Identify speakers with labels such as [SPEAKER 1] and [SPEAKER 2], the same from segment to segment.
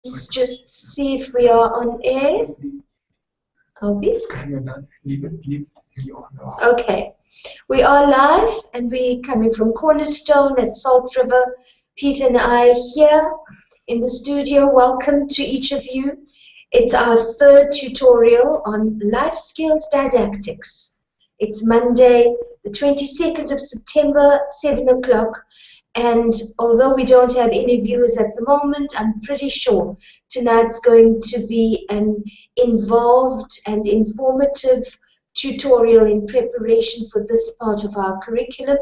[SPEAKER 1] Let's just see if we are on air. Are we? Okay. We are live and we're coming from Cornerstone at Salt River. Peter and I here in the studio. Welcome to each of you. It's our third tutorial on life skills didactics. It's Monday, the 22nd of September, 7 o'clock. And although we don't have any viewers at the moment, I'm pretty sure tonight's going to be an involved and informative tutorial in preparation for this part of our curriculum.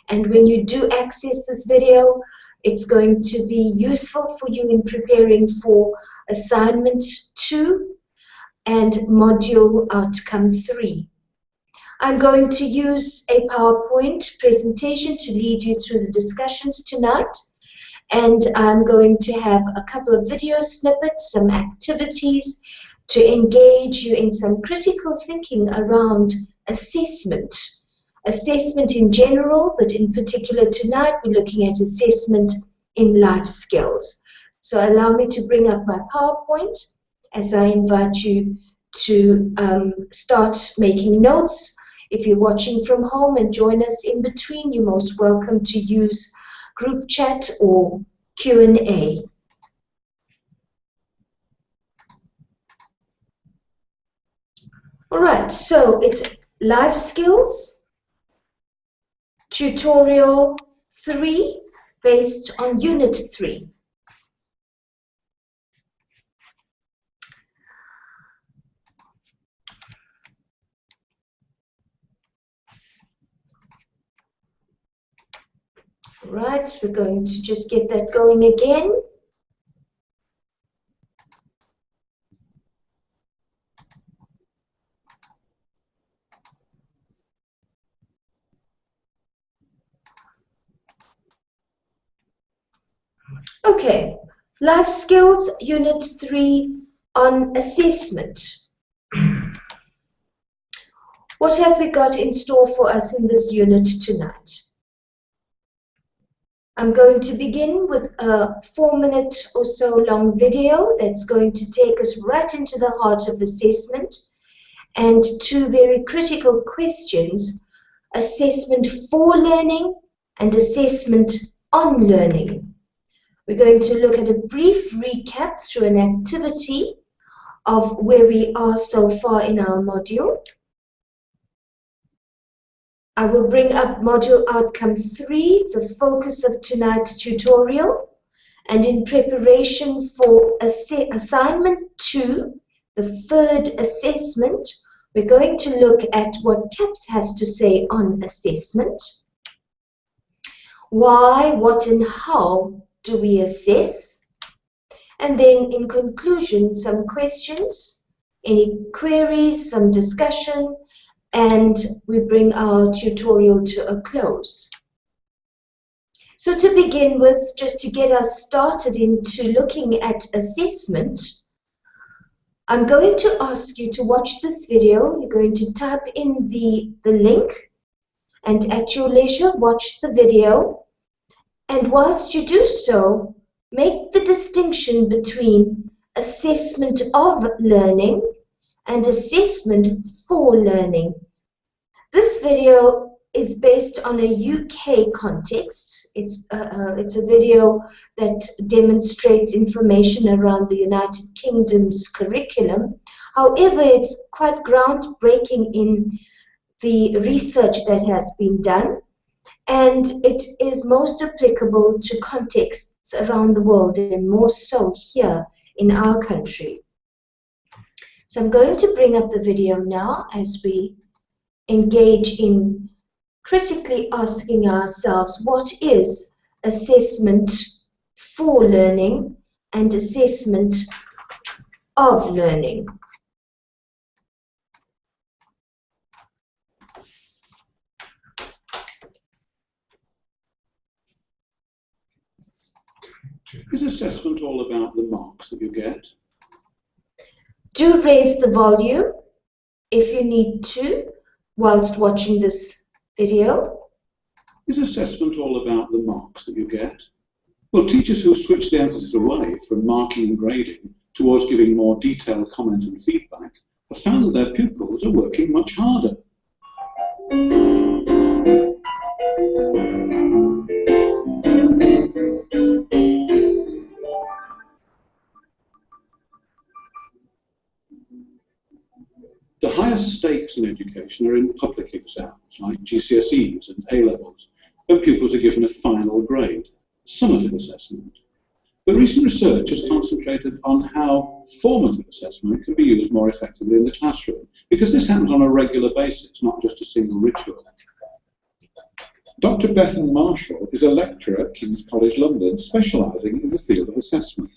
[SPEAKER 1] And when you do access this video, it's going to be useful for you in preparing for assignment 2 and module outcome 3. I'm going to use a PowerPoint presentation to lead you through the discussions tonight, and I'm going to have a couple of video snippets, some activities to engage you in some critical thinking around assessment. Assessment in general, but in particular tonight we're looking at assessment in life skills. So allow me to bring up my PowerPoint as I invite you to start making notes. If you're watching from home and join us in between, you're most welcome to use group chat or Q&A. All right, so it's life skills, tutorial 3, based on unit 3. Right, we're going to just get that going again. Okay, life skills, unit 3 on assessment. What have we got in store for us in this unit tonight? I'm going to begin with a 4-minute or so long video that's going to take us right into the heart of assessment, and 2 very critical questions: assessment for learning and assessment on learning. We're going to look at a brief recap through an activity of where we are so far in our module. I will bring up module outcome 3, the focus of tonight's tutorial, and in preparation for assignment 2, the third assessment, we're going to look at what CAPS has to say on assessment. Why, what, and how do we assess? And then in conclusion, some questions, any queries, some discussion, and we bring our tutorial to a close. So to begin with, just to get us started into looking at assessment, I'm going to ask you to watch this video. You're going to type in the link, and at your leisure, watch the video. And whilst you do so, make the distinction between assessment of learning and assessment for learning. This video is based on a UK context. It's a video that demonstrates information around the United Kingdom's curriculum. However, it's quite groundbreaking in the research that has been done, and it is most applicable to contexts around the world, and more so here in our country. So I'm going to bring up the video now as we engage in critically asking ourselves, what is assessment for learning and assessment of learning?
[SPEAKER 2] Is assessment all about the marks that you get?
[SPEAKER 1] Do raise the volume if you need to whilst watching this video.
[SPEAKER 2] Is assessment all about the marks that you get? Well, teachers who switch the emphasis away from marking and grading towards giving more detailed comment and feedback have found that their pupils are working much harder. The highest stakes in education are in public exams like GCSEs and A-levels, when pupils are given a final grade, summative assessment. But recent research has concentrated on how formative assessment can be used more effectively in the classroom, because this happens on a regular basis, not just a single ritual. Dr. Bethan Marshall is a lecturer at King's College London, specialising in the field of assessment.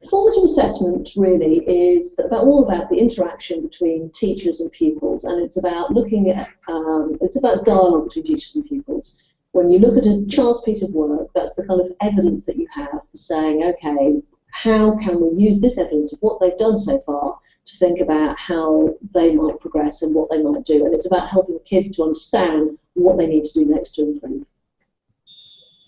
[SPEAKER 3] Formative assessment really is all about the interaction between teachers and pupils, and it's about looking at it's about dialogue between teachers and pupils. When you look at a child's piece of work, that's the kind of evidence that you have for saying, okay, how can we use this evidence of what they've done so far to think about how they might progress and what they might do, and it's about helping the kids to understand what they need to do next to improve.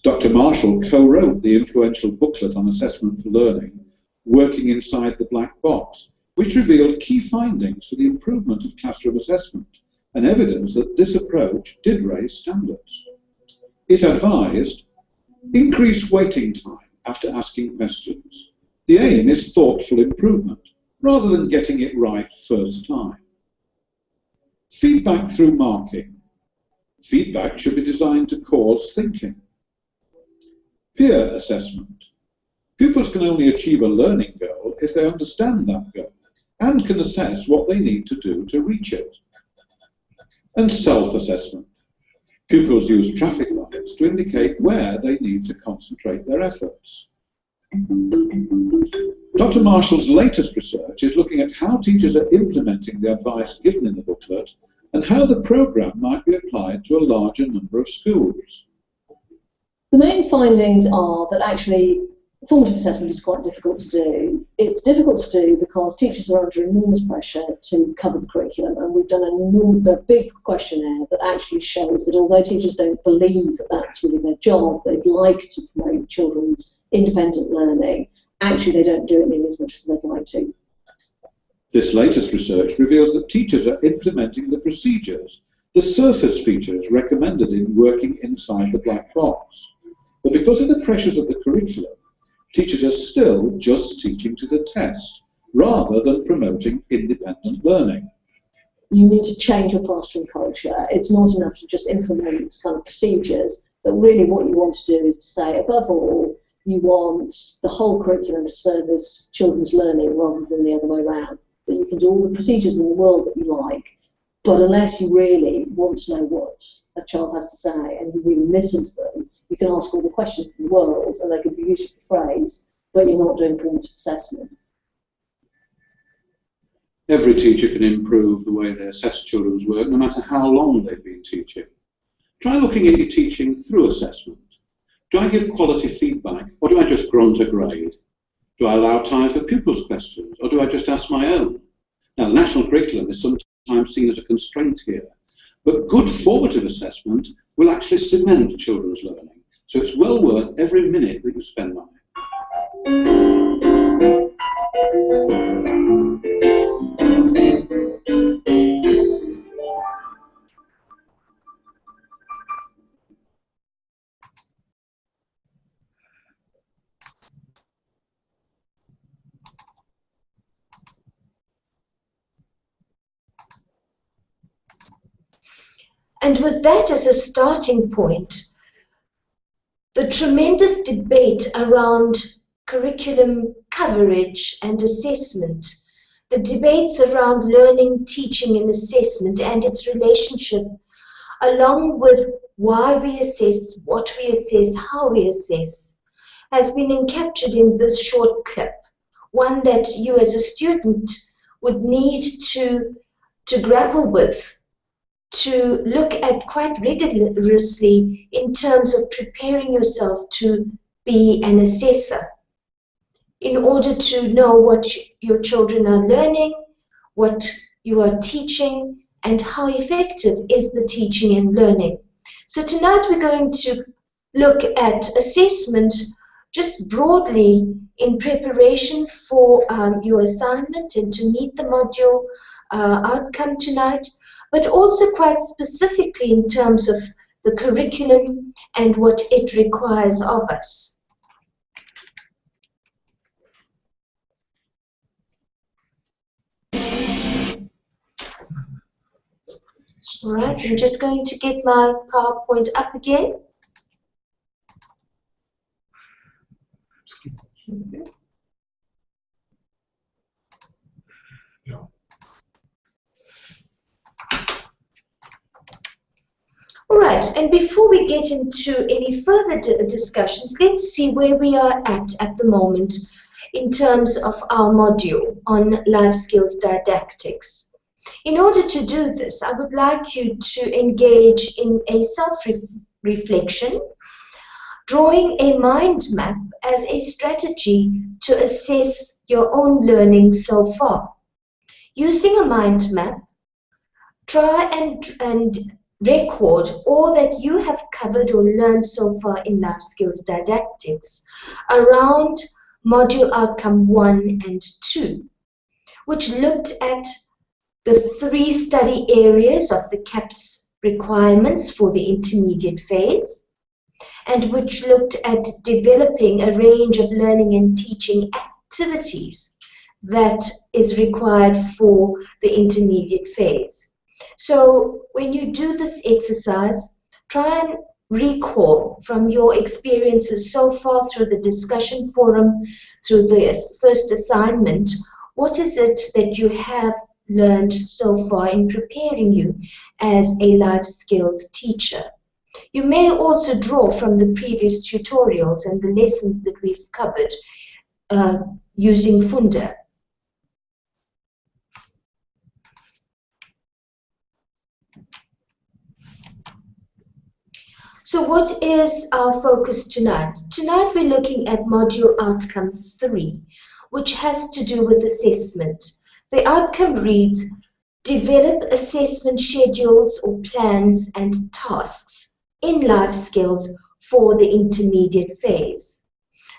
[SPEAKER 2] Dr. Marshall co-wrote the influential booklet on assessment for learning, Working Inside the Black Box, which revealed key findings for the improvement of classroom assessment and evidence that this approach did raise standards. It advised, increase waiting time after asking questions. The aim is thoughtful improvement, rather than getting it right first time. Feedback through marking. Feedback should be designed to cause thinking. Peer assessment. Pupils can only achieve a learning goal if they understand that goal and can assess what they need to do to reach it. And self-assessment. Pupils use traffic lights to indicate where they need to concentrate their efforts. Dr. Marshall's latest research is looking at how teachers are implementing the advice given in the booklet and how the programme might be applied to a larger number of schools.
[SPEAKER 3] The main findings are that actually formative assessment is quite difficult to do. It's difficult to do because teachers are under enormous pressure to cover the curriculum, and we've done a big questionnaire that actually shows that although teachers don't believe that that's really their job, they'd like to promote children's independent learning, actually they don't do it nearly as much as they'd like to.
[SPEAKER 2] This latest research reveals that teachers are implementing the procedures, the surface features recommended in Working Inside the Black Box. But because of the pressures of the curriculum, teachers are still just teaching to the test, rather than promoting independent learning.
[SPEAKER 3] You need to change your classroom culture. It's not enough to just implement kind of procedures, but really what you want to do is to say, above all, you want the whole curriculum to service children's learning rather than the other way around. That you can do all the procedures in the world that you like, but unless you really want to know what a child has to say and you really listen to them, you can ask all the questions in the world and they can be beautifully phrased, but you're not doing formative assessment.
[SPEAKER 2] Every teacher can improve the way they assess children's work, no matter how long they've been teaching. Try looking at your teaching through assessment. Do I give quality feedback, or do I just grunt a grade? Do I allow time for pupils' questions, or do I just ask my own? Now, the national curriculum is sometimes seen as a constraint here, but good formative assessment will actually cement children's learning, so it's well worth every minute that you spend on it.
[SPEAKER 1] And with that as a starting point, the tremendous debate around curriculum coverage and assessment, the debates around learning, teaching and assessment and its relationship, along with why we assess, what we assess, how we assess, has been encaptured in this short clip, one that you as a student would need to grapple with, to look at quite rigorously in terms of preparing yourself to be an assessor in order to know what your children are learning, what you are teaching, and how effective is the teaching and learning. So tonight we're going to look at assessment just broadly in preparation for your assignment and to meet the module outcome tonight, but also quite specifically in terms of the curriculum and what it requires of us. All right, I'm just going to get my PowerPoint up again. All right, and before we get into any further discussions, let's see where we are at the moment in terms of our module on life skills didactics. In order to do this, I would like you to engage in a self-reflection, drawing a mind map as a strategy to assess your own learning so far. Using a mind map, try and record all that you have covered or learned so far in life skills didactics around module outcome 1 and 2, which looked at the 3 study areas of the CAPS requirements for the intermediate phase, and which looked at developing a range of learning and teaching activities that is required for the intermediate phase. So when you do this exercise, try and recall from your experiences so far through the discussion forum, through the first assignment, what is it that you have learned so far in preparing you as a life skills teacher. You may also draw from the previous tutorials and the lessons that we've covered using Funda. So what is our focus tonight? Tonight we're looking at module outcome 3, which has to do with assessment. The outcome reads, develop assessment schedules or plans and tasks in life skills for the intermediate phase.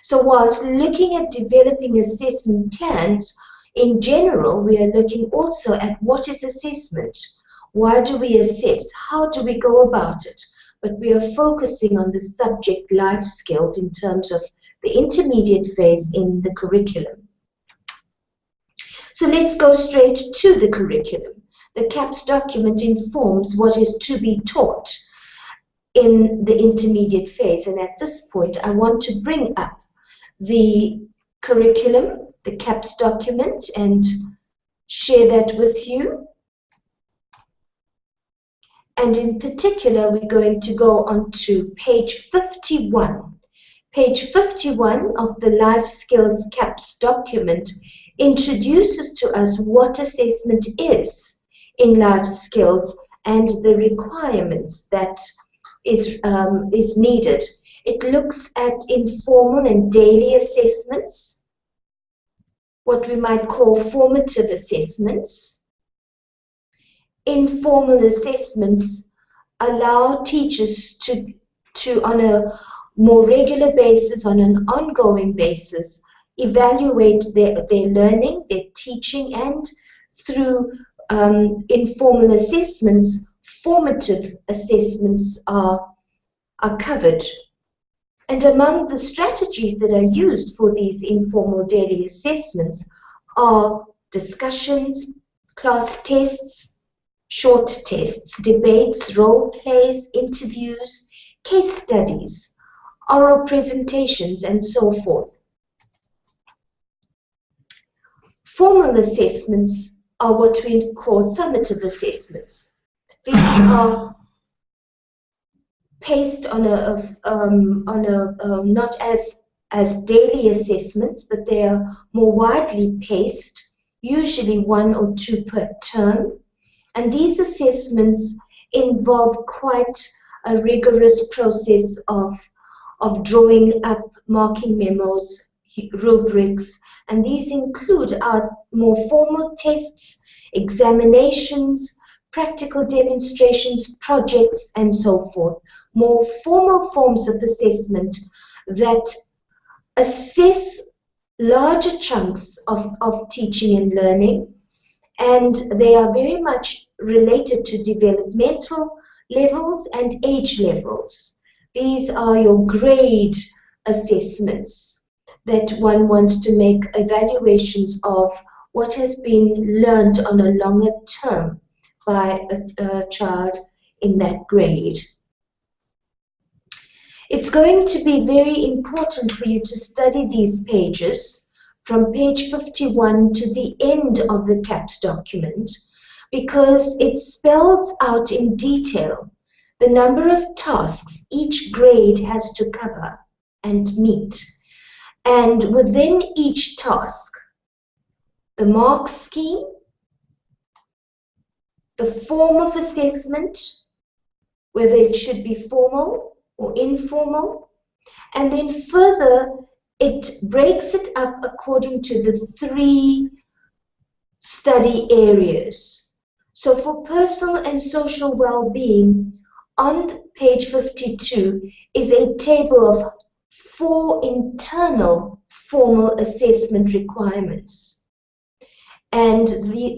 [SPEAKER 1] So whilst looking at developing assessment plans, in general, we are looking also at what is assessment, why do we assess, how do we go about it, but we are focusing on the subject life skills in terms of the intermediate phase in the curriculum. So let's go straight to the curriculum. The CAPS document informs what is to be taught in the intermediate phase, and at this point I want to bring up the curriculum, the CAPS document, and share that with you. And in particular, we're going to go on to page 51. Page 51 of the Life Skills CAPS document introduces to us what assessment is in life skills and the requirements that is needed. It looks at informal and daily assessments, what we might call formative assessments. Informal assessments allow teachers to on a more regular basis, on an ongoing basis, evaluate their learning, their teaching, and through informal assessments, formative assessments are covered. And among the strategies that are used for these informal daily assessments are discussions, class tests, short tests, debates, role plays, interviews, case studies, oral presentations, and so forth. Formal assessments are what we call summative assessments. These are paced on not as daily assessments, but they are more widely paced, usually 1 or 2 per term. And these assessments involve quite a rigorous process of drawing up marking memos, rubrics, and these include our more formal tests, examinations, practical demonstrations, projects, and so forth. More formal forms of assessment that assess larger chunks of teaching and learning, and they are very much related to developmental levels and age levels. These are your grade assessments that one wants to make evaluations of what has been learned on a longer term by a child in that grade. It's going to be very important for you to study these pages from page 51 to the end of the CAPS document, because it spells out in detail the number of tasks each grade has to cover and meet. And within each task, the mark scheme, the form of assessment, whether it should be formal or informal, and then further it breaks it up according to the 3 study areas. So for personal and social well-being, on page 52 is a table of 4 internal formal assessment requirements. And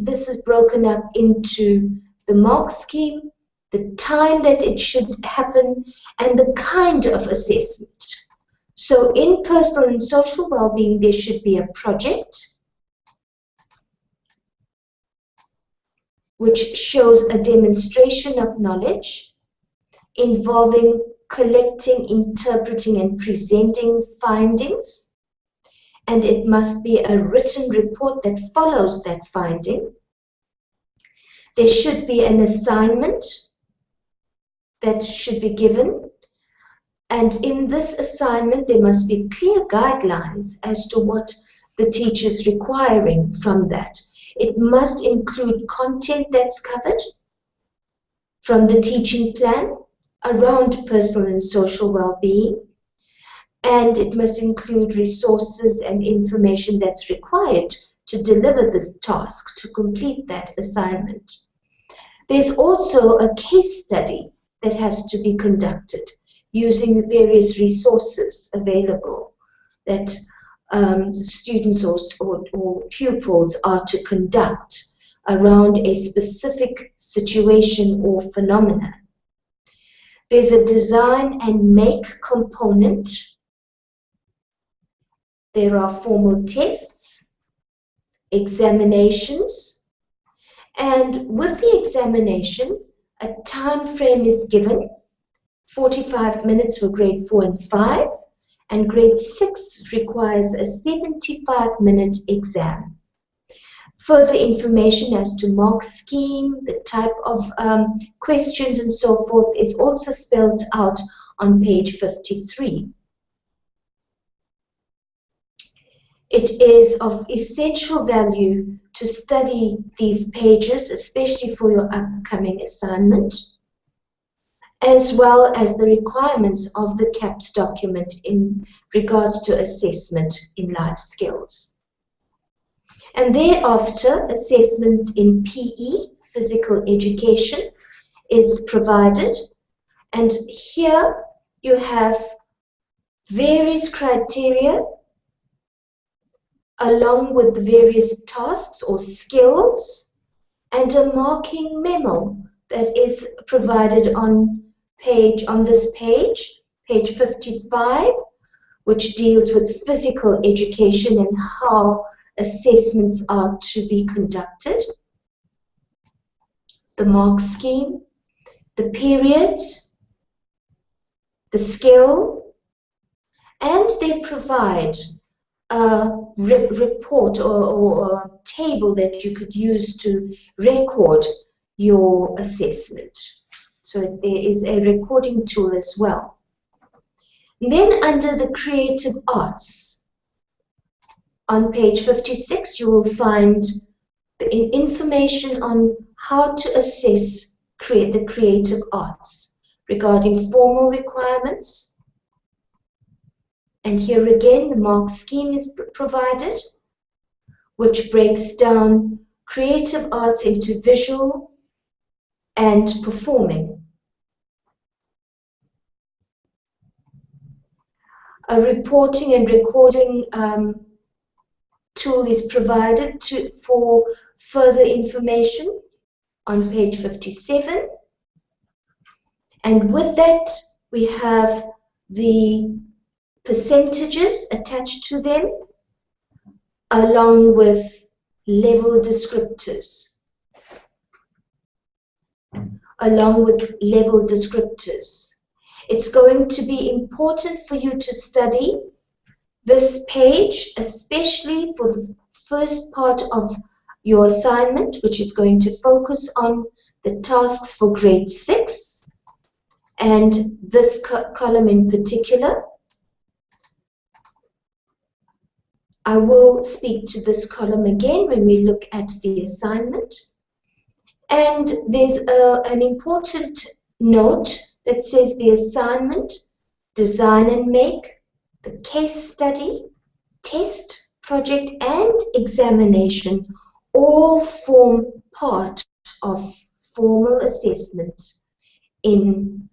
[SPEAKER 1] this is broken up into the mark scheme, the time that it should happen, and the kind of assessment. So in personal and social well-being, there should be a project which shows a demonstration of knowledge involving collecting, interpreting, and presenting findings. And it must be a written report that follows that finding. There should be an assignment that should be given. And in this assignment, there must be clear guidelines as to what the teacher is requiring from that. It must include content that's covered from the teaching plan around personal and social well-being. And it must include resources and information that's required to deliver this task, to complete that assignment. There's also a case study that has to be conducted using various resources available that students or pupils are to conduct around a specific situation or phenomena. There's a design and make component. There are formal tests, examinations, and with the examination, a time frame is given, 45 minutes for grade 4 and 5, and grade 6 requires a 75-minute exam. Further information as to mark scheme, the type of questions and so forth is also spelled out on page 53. It is of essential value to study these pages, especially for your upcoming assignment, as well as the requirements of the CAPS document in regards to assessment in life skills. And thereafter, assessment in PE, physical education, is provided. And here you have various criteria along with the various tasks or skills, and a marking memo that is provided on this page, page 55, which deals with physical education and how assessments are to be conducted, the mark scheme, the periods, the skill, and they provide a report or a table that you could use to record your assessment. So there is a recording tool as well. And then under the creative arts, on page 56, you will find the information on how to assess the creative arts regarding formal requirements. And here again, the mark scheme is provided, which breaks down creative arts into visual, and performing. A reporting and recording tool is provided for further information on page 57. And with that, we have the percentages attached to them, along with level descriptors. It's going to be important for you to study this page, especially for the first part of your assignment, which is going to focus on the tasks for grade 6, and this column in particular. I will speak to this column again when we look at the assignment. And there's an important note that says the assignment, design and make, the case study, test, project, and examination all form part of formal assessment in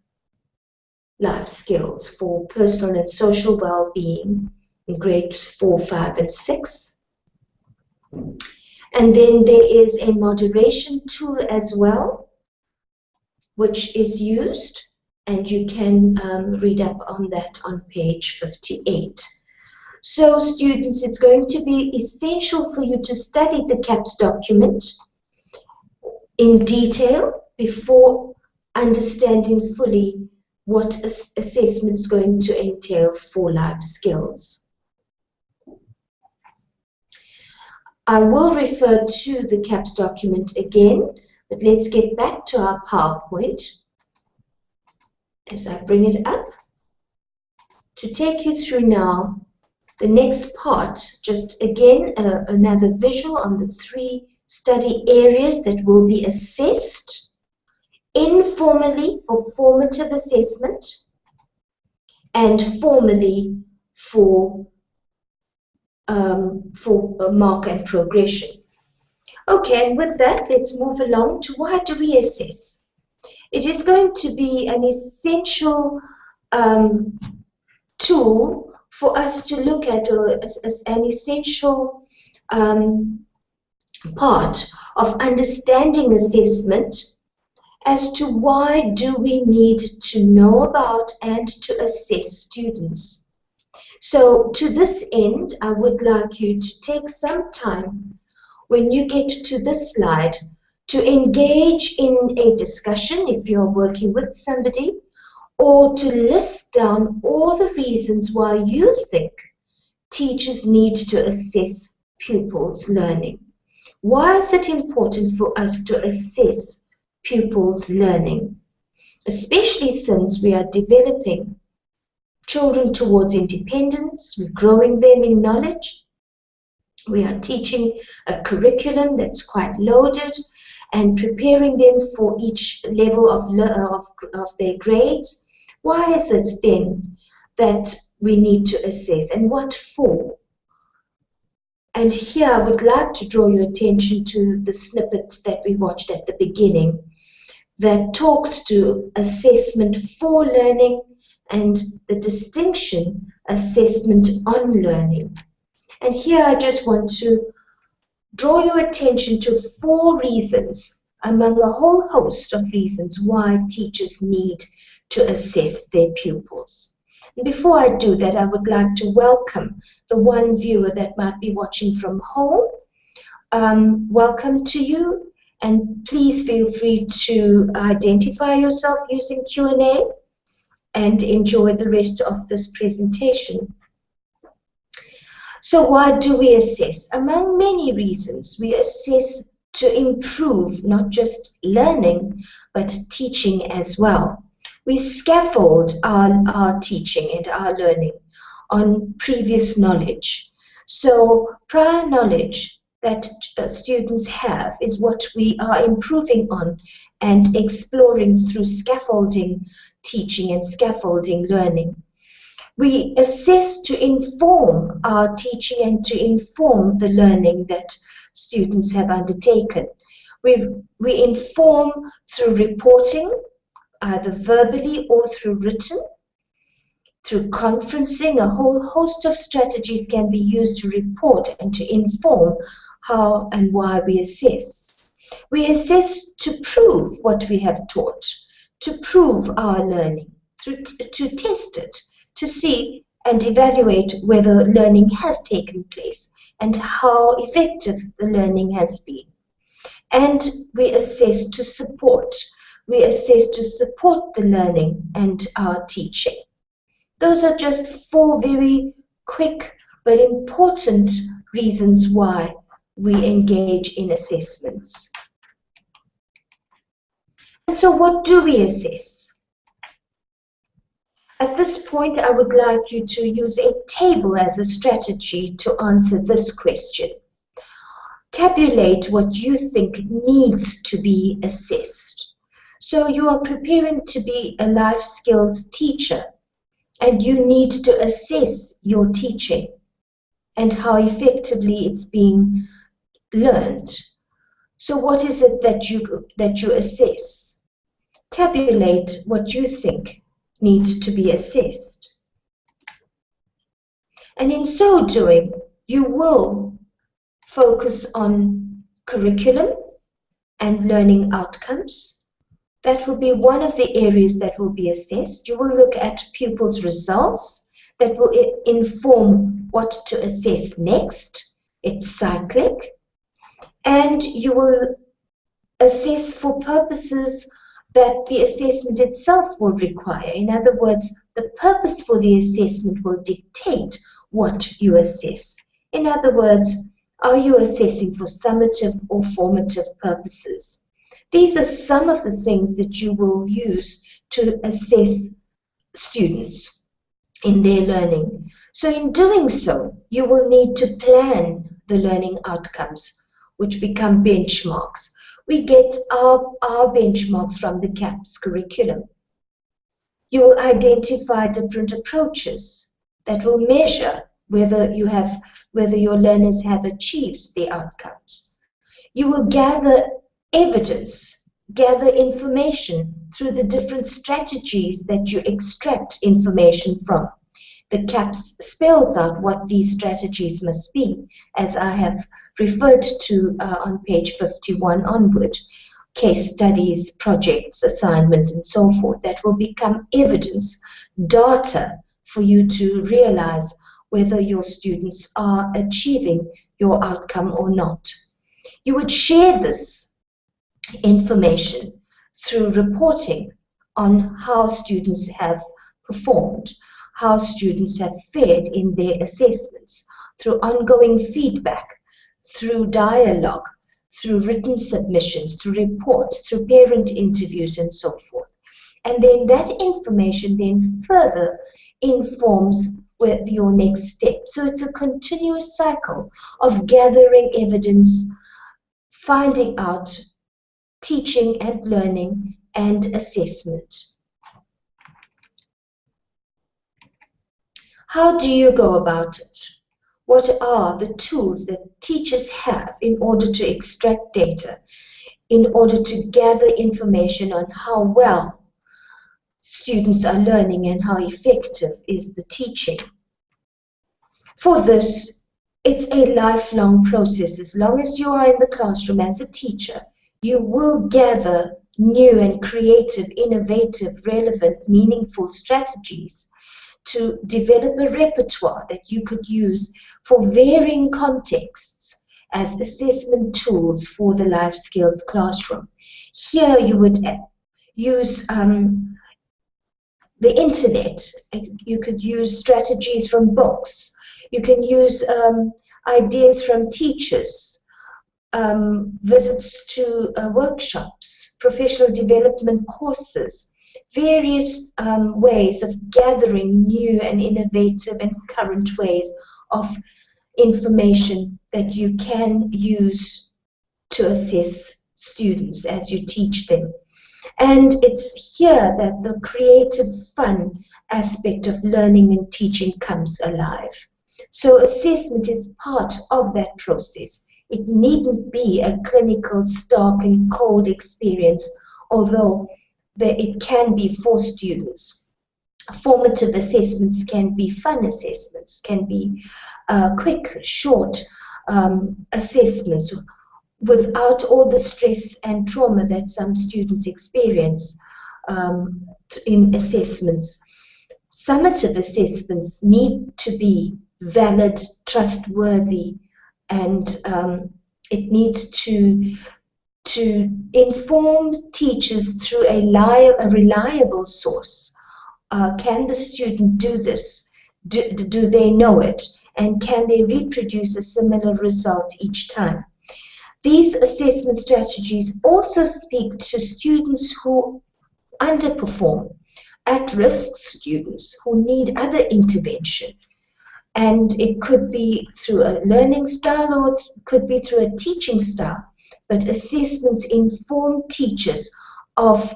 [SPEAKER 1] life skills for personal and social well-being in grades 4, 5, and 6. And then there is a moderation tool as well, which is used, and you can read up on that on page 58. So students, it's going to be essential for you to study the CAPS document in detail before understanding fully what assessment is going to entail for life skills. I will refer to the CAPS document again, but let's get back to our PowerPoint as I bring it up to take you through now the next part. Just again, another visual on the 3 study areas that will be assessed informally for formative assessment and formally for mark and progression. Okay, and with that, let's move along to why do we assess? It is going to be an essential tool for us to look at as an essential part of understanding assessment as to why do we need to know about and to assess students. So to this end, I would like you to take some time when you get to this slide to engage in a discussion if you're working with somebody, or to list down all the reasons why you think teachers need to assess pupils' learning. Why is it important for us to assess pupils' learning? Especially since we are developing children towards independence, we're growing them in knowledge, we are teaching a curriculum that's quite loaded and preparing them for each level of their grades. Why is it then that we need to assess, and what for? And here I would like to draw your attention to the snippet that we watched at the beginning that talks to assessment for learning and the distinction assessment on learning. And here I just want to draw your attention to 4 reasons among a whole host of reasons why teachers need to assess their pupils. And before I do that, I would like to welcome the one viewer that might be watching from home. Welcome to you, and please feel free to identify yourself using Q&A and enjoy the rest of this presentation. So why do we assess? Among many reasons, we assess to improve not just learning, but teaching as well. We scaffold our teaching and our learning on previous knowledge. So prior knowledge that students have is what we are improving on and exploring through scaffolding teaching and scaffolding learning. We assess to inform our teaching and to inform the learning that students have undertaken. We inform through reporting, either verbally or through written. Through conferencing, a whole host of strategies can be used to report and to inform how and why we assess. We assess to prove what we have taught, to prove our learning, to test it, to see and evaluate whether learning has taken place and how effective the learning has been. And we assess to support. We assess to support the learning and our teaching. Those are just 4 very quick but important reasons why we engage in assessments. And so what do we assess? At this point, I would like you to use a table as a strategy to answer this question. Tabulate what you think needs to be assessed. So you are preparing to be a life skills teacher, and you need to assess your teaching and how effectively it's being learned. So what is it that you assess? Tabulate what you think needs to be assessed. And in so doing, you will focus on curriculum and learning outcomes. That will be one of the areas that will be assessed. You will look at pupils' results that will inform what to assess next. It's cyclic. And you will assess for purposes that the assessment itself will require. In other words, the purpose for the assessment will dictate what you assess. In other words, are you assessing for summative or formative purposes? These are some of the things that you will use to assess students in their learning. So in doing so, you will need to plan the learning outcomes, which become benchmarks. We get our benchmarks from the CAPS curriculum. You will identify different approaches that will measure whether your learners have achieved the outcomes. You will gather evidence, gather information through the different strategies that you extract information from. The CAPS spells out what these strategies must be, as I have referred to on page 51 onward. Case studies, projects, assignments, and so forth, that will become evidence, data for you to realize whether your students are achieving your outcome or not. You would share this information through reporting on how students have performed, how students have fared in their assessments, through ongoing feedback, through dialogue, through written submissions, through reports, through parent interviews, and so forth. And then that information then further informs with your next step. So it's a continuous cycle of gathering evidence, finding out, teaching and learning, and assessment. How do you go about it? What are the tools that teachers have in order to extract data, in order to gather information on how well students are learning and how effective is the teaching? For this, it's a lifelong process. As long as you are in the classroom as a teacher, you will gather new and creative, innovative, relevant, meaningful strategies to develop a repertoire that you could use for varying contexts as assessment tools for the life skills classroom. Here you would use the internet. You could use strategies from books. You can use ideas from teachers, visits to workshops, professional development courses, various ways of gathering new and innovative and current ways of information that you can use to assess students as you teach them. And it's here that the creative fun aspect of learning and teaching comes alive. So assessment is part of that process. It needn't be a clinical, stark and cold experience, although it can be for students. Formative assessments can be fun assessments, can be quick, short assessments without all the stress and trauma that some students experience in assessments. Summative assessments need to be valid, trustworthy, and it needs to inform teachers through a reliable source. Can the student do this? Do they know it? And can they reproduce a similar result each time? These assessment strategies also speak to students who underperform, at-risk students who need other intervention. And it could be through a learning style or it could be through a teaching style. But assessments inform teachers of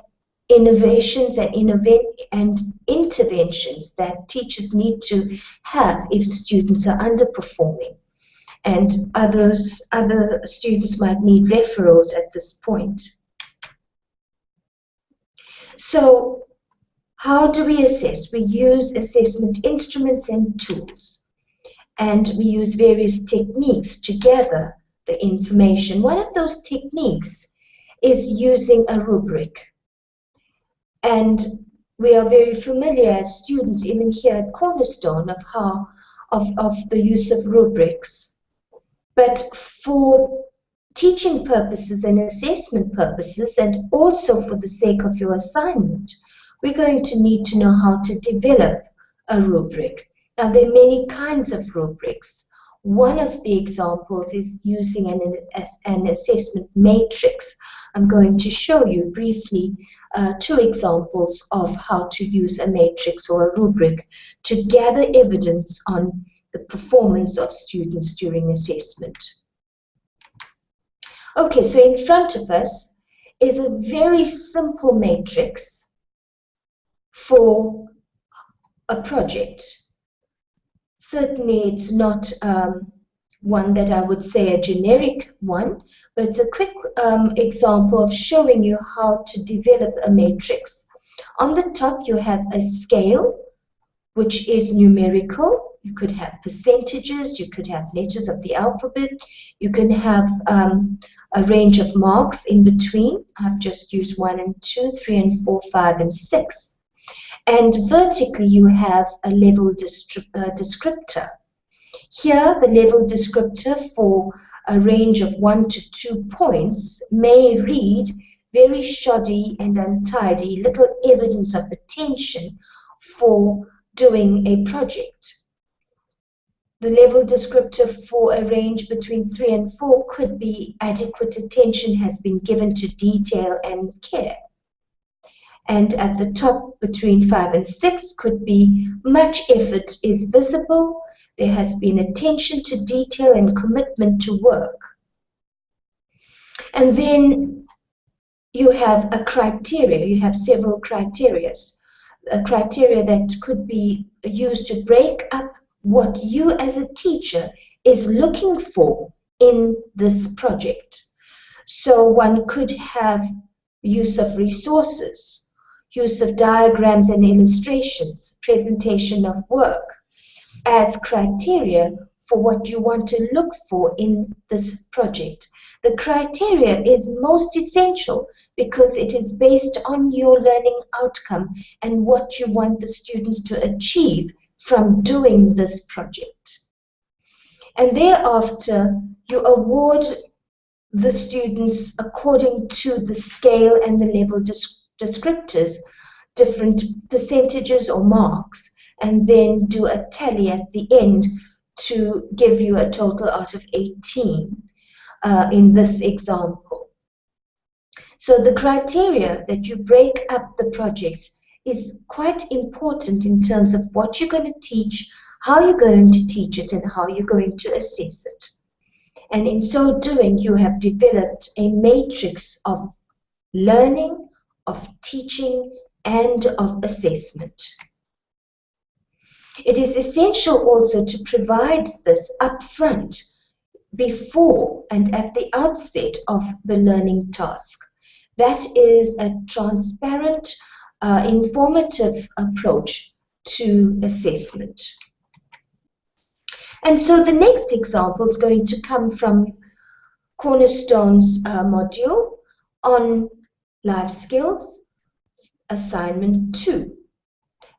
[SPEAKER 1] innovations and interventions that teachers need to have if students are underperforming. And other students might need referrals at this point. So how do we assess? We use assessment instruments and tools. And we use various techniques to gather the information. One of those techniques is using a rubric. And we are very familiar as students, even here at Cornerstone, of the use of rubrics. But for teaching purposes and assessment purposes, and also for the sake of your assignment, we're going to need to know how to develop a rubric. Now, there are many kinds of rubrics. One of the examples is using an assessment matrix. I'm going to show you briefly 2 examples of how to use a matrix or a rubric to gather evidence on the performance of students during assessment. Okay, so in front of us is a very simple matrix for a project. Certainly it's not one that I would say a generic one, but it's a quick example of showing you how to develop a matrix. On the top you have a scale, which is numerical. You could have percentages, you could have letters of the alphabet, you can have a range of marks in between. I've just used 1 and 2, 3 and 4, 5 and 6. And vertically you have a level descriptor. Here the level descriptor for a range of 1 to 2 points may read very shoddy and untidy, little evidence of attention for doing a project. The level descriptor for a range between 3 and 4 could be adequate attention has been given to detail and care. And at the top between 5 and 6 could be much effort is visible, there has been attention to detail and commitment to work. And then you have a criteria, you have several criteria. A criteria that could be used to break up what you as a teacher is looking for in this project. So one could have use of resources, use of diagrams and illustrations, presentation of work as criteria for what you want to look for in this project. The criteria is most essential because it is based on your learning outcome and what you want the students to achieve from doing this project. And thereafter, you award the students according to the scale and the level descriptors, different percentages or marks, and then do a tally at the end to give you a total out of 18 in this example. So the criteria that you break up the project is quite important in terms of what you're going to teach, how you're going to teach it, and how you're going to assess it. And in so doing, you have developed a matrix of learning, of teaching, and of assessment. It is essential also to provide this upfront before and at the outset of the learning task. That is a transparent, informative approach to assessment. And so the next example is going to come from Cornerstone's module on life skills, assignment 2.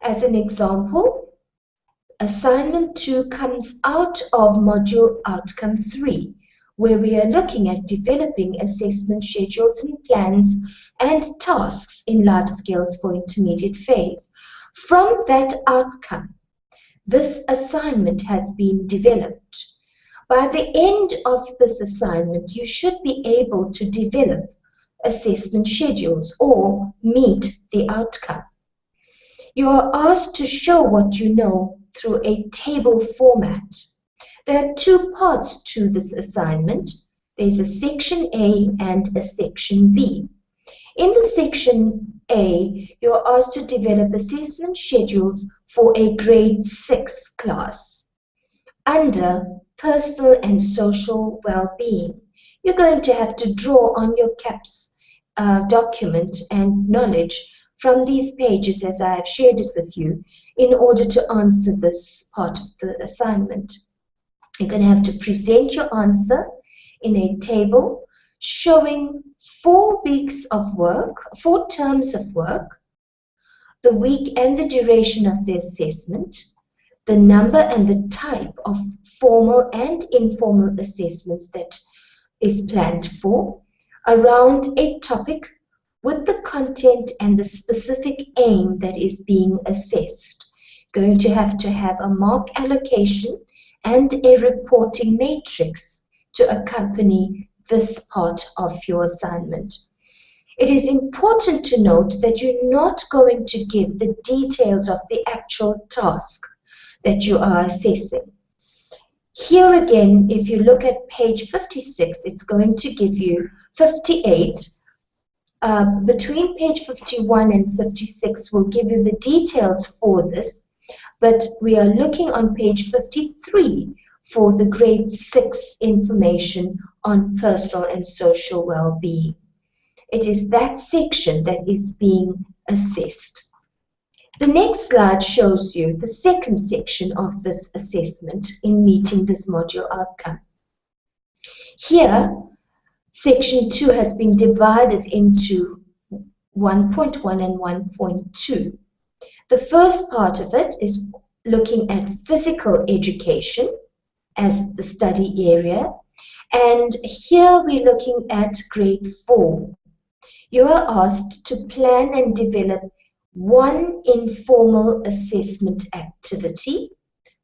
[SPEAKER 1] As an example, assignment 2 comes out of module outcome 3, where we are looking at developing assessment schedules and plans and tasks in life skills for intermediate phase. From that outcome, this assignment has been developed. By the end of this assignment, you should be able to develop assessment schedules or meet the outcome. You are asked to show what you know through a table format. There are 2 parts to this assignment. There's a section A and a section B. In the section A, you're asked to develop assessment schedules for a grade 6 class under personal and social well-being. You're going to have to draw on your CAPS document and knowledge from these pages as I have shared it with you in order to answer this part of the assignment. You're going to have to present your answer in a table showing 4 weeks of work, 4 terms of work, the week and the duration of the assessment, the number and the type of formal and informal assessments that is planned for, around a topic with the content and the specific aim that is being assessed. Going to have a mark allocation and a reporting matrix to accompany this part of your assignment. It is important to note that you're not going to give the details of the actual task that you are assessing. Here again, if you look at page 56, it's going to give you 58. Between page 51 and 56 will give you the details for this, but we are looking on page 53 for the grade 6 information on personal and social well-being. It is that section that is being assessed. The next slide shows you the second section of this assessment in meeting this module outcome. Here, section 2 has been divided into 1.1 and 1.2. The first part of it is looking at physical education as the study area, and here we're looking at grade 4. You are asked to plan and develop one informal assessment activity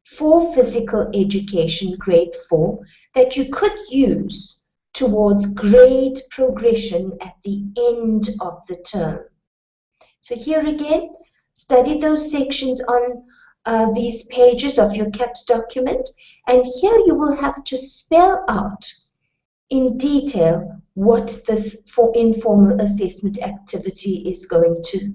[SPEAKER 1] for physical education grade 4 that you could use towards grade progression at the end of the term. So here again, study those sections on these pages of your CAPS document, and here you will have to spell out in detail what this informal assessment activity is going to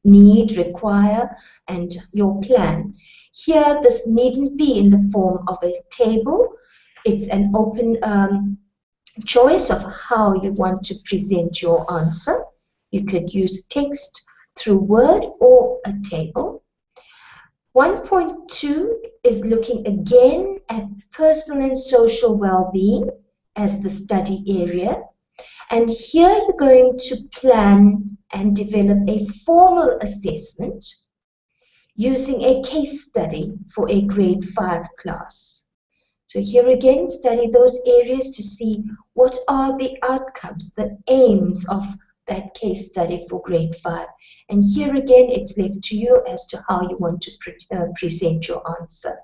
[SPEAKER 1] need, require, and your plan. Here, this needn't be in the form of a table. It's an open choice of how you want to present your answer. You could use text through Word or a table. 1.2 is looking again at personal and social well-being as the study area. And here you're going to plan and develop a formal assessment using a case study for a grade 5 class. So here again, study those areas to see what are the outcomes, the aims of that case study for grade 5. And here again, it's left to you as to how you want to present your answer.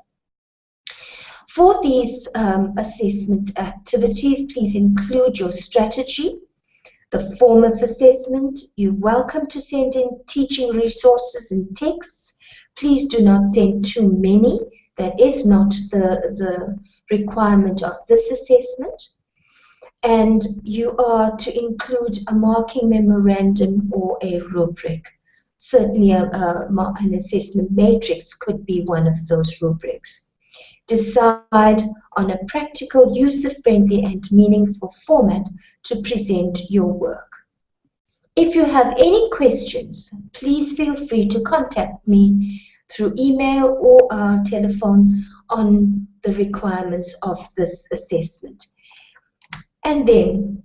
[SPEAKER 1] For these assessment activities, please include your strategy, the form of assessment. You're welcome to send in teaching resources and texts. Please do not send too many. That is not the requirement of this assessment. And you are to include a marking memorandum or a rubric. Certainly an assessment matrix could be one of those rubrics. decide on a practical, user-friendly and meaningful format to present your work. If you have any questions, please feel free to contact me through email or telephone on the requirements of this assessment. And then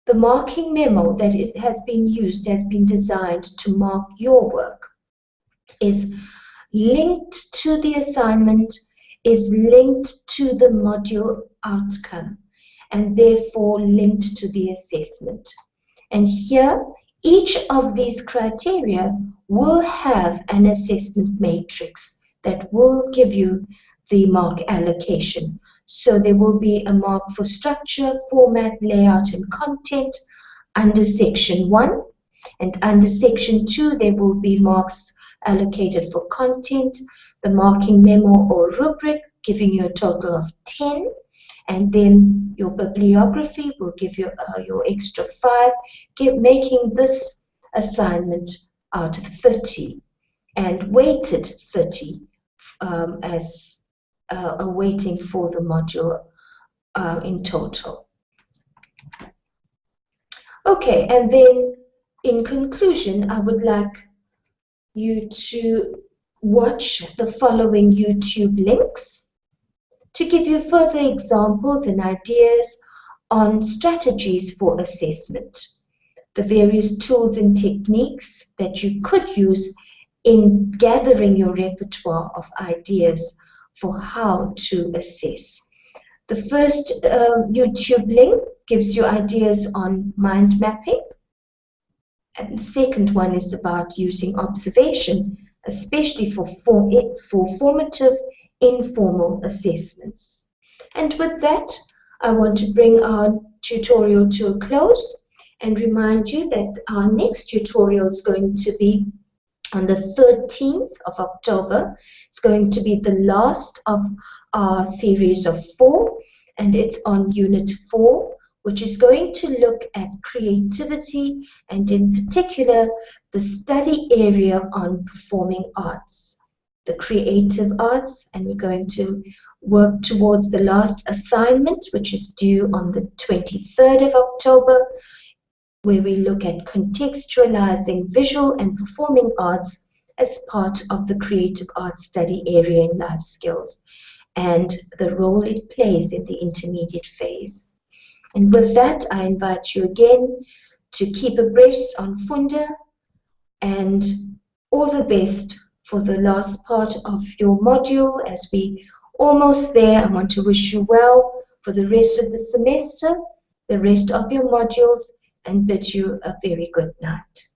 [SPEAKER 1] the marking memo that has been designed to mark your work, is linked to the assignment, is linked to the module outcome, and therefore linked to the assessment. And here, each of these criteria will have an assessment matrix that will give you the mark allocation. So there will be a mark for structure, format, layout, and content under section 1. And under section 2, there will be marks allocated for content, the marking memo or rubric, giving you a total of 10. And then your bibliography will give you your extra 5, making this assignment out of 30, and weighted 30 as a weighting for the module in total. Okay, and then in conclusion, I would like you to watch the following YouTube links to give you further examples and ideas on strategies for assessment, the various tools and techniques that you could use in gathering your repertoire of ideas for how to assess. The first YouTube link gives you ideas on mind mapping, and the second one is about using observation, especially for formative informal assessments. And with that, I want to bring our tutorial to a close and remind you that our next tutorial is going to be on the 13th of October. It's going to be the last of our series of 4, and it's on Unit 4, which is going to look at creativity and in particular the study area on performing arts, the creative arts, and we're going to work towards the last assignment, which is due on the 23rd of October, where we look at contextualizing visual and performing arts as part of the creative arts study area in life skills and the role it plays in the intermediate phase. And with that, I invite you again to keep abreast on Funda, and all the best for the last part of your module. As we almost there, I want to wish you well for the rest of the semester, the rest of your modules, and bid you a very good night.